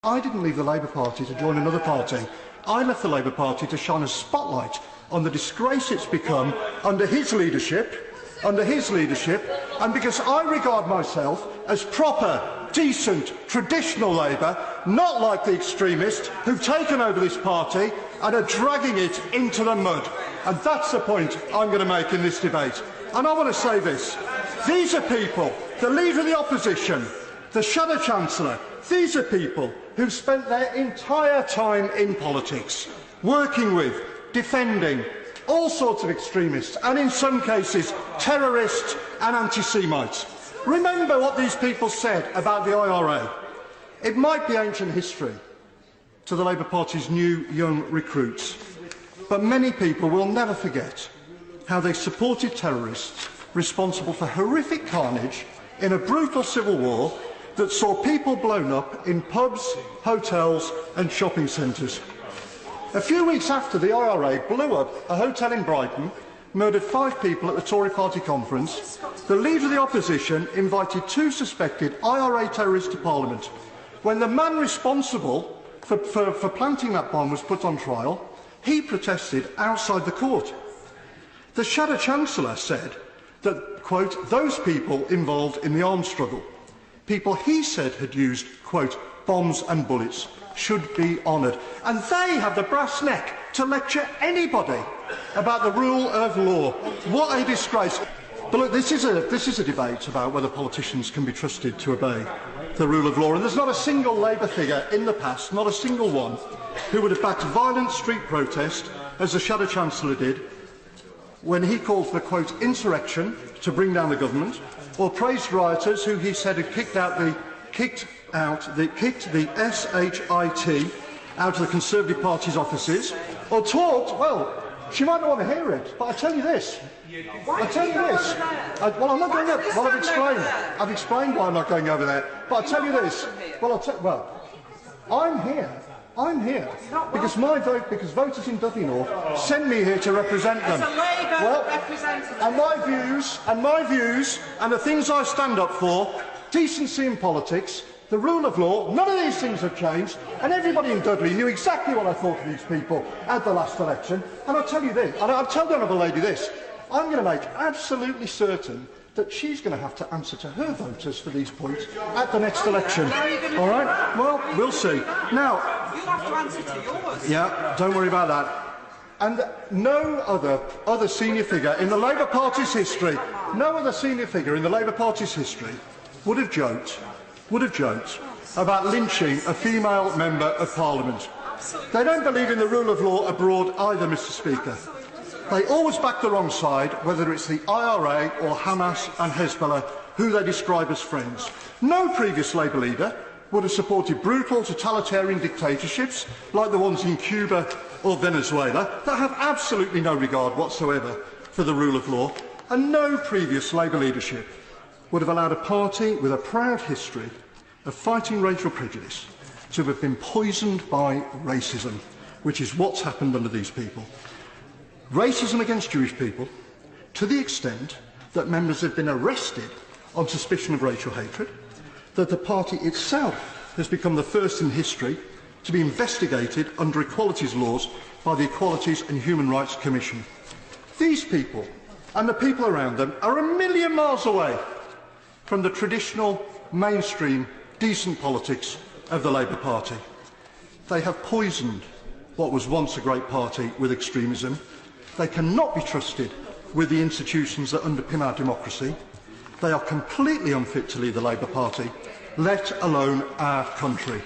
I didn't leave the Labour Party to join another party. I left the Labour Party to shine a spotlight on the disgrace it's become under his leadership, and because I regard myself as proper, decent, traditional Labour, not like the extremists who've taken over this party and are dragging it into the mud. And that's the point I'm going to make in this debate. And I want to say this. These are people, the Leader of the Opposition, the Shadow Chancellor, these are people who've spent their entire time in politics, working with, defending all sorts of extremists and, in some cases, terrorists and anti-Semites. Remember what these people said about the IRA. It might be ancient history to the Labour Party's new young recruits, but many people will never forget how they supported terrorists responsible for horrific carnage in a brutal civil war that saw people blown up in pubs, hotels and shopping centres. A few weeks after the IRA blew up a hotel in Brighton, murdered 5 people at the Tory party conference, the Leader of the Opposition invited 2 suspected IRA terrorists to Parliament. When the man responsible for planting that bomb was put on trial, he protested outside the court. The Shadow Chancellor said that, quote, those people involved in the arms struggle, people he said had used, quote, bombs and bullets, should be honoured. And they have the brass neck to lecture anybody about the rule of law. What a disgrace. But look, this is a debate about whether politicians can be trusted to obey the rule of law. And there's not a single Labour figure in the past, not a single one, who would have backed violent street protest, as the Shadow Chancellor did, when he called for, quote, insurrection to bring down the government, or praised rioters who he said had kicked the SHIT out of the Conservative Party's offices, or talked, well, she might not want to hear it, but I tell you this. Well, I'm not going over. Well, I've explained why I'm not going over there. But I tell you this. I'm here because voters in Dudley North sent me here to represent them. And my views and the things I stand up for, decency in politics, the rule of law, none of these things have changed, and everybody in Dudley knew exactly what I thought of these people at the last election. And I'll tell you this, and I'll tell the honourable lady this, I'm going to make absolutely certain that she's going to have to answer to her voters for these points at the next election. All right? Well, we'll see. Now, you'll have to answer to yours. Yeah, don't worry about that. And no other senior figure in the Labour Party's history, would have joked about lynching a female member of Parliament. They don't believe in the rule of law abroad either, Mr. Speaker. They always back the wrong side, whether it's the IRA or Hamas and Hezbollah, who they describe as friends. No previous Labour leader would have supported brutal totalitarian dictatorships like the ones in Cuba or Venezuela that have absolutely no regard whatsoever for the rule of law, and no previous Labour leadership would have allowed a party with a proud history of fighting racial prejudice to have been poisoned by racism, which is what's happened under these people. Racism against Jewish people, to the extent that members have been arrested on suspicion of racial hatred, that the party itself has become the first in history to be investigated under equalities laws by the Equalities and Human Rights Commission. These people and the people around them are a million miles away from the traditional, mainstream, decent politics of the Labour Party. They have poisoned what was once a great party with extremism. They cannot be trusted with the institutions that underpin our democracy. They are completely unfit to lead the Labour Party, let alone our country.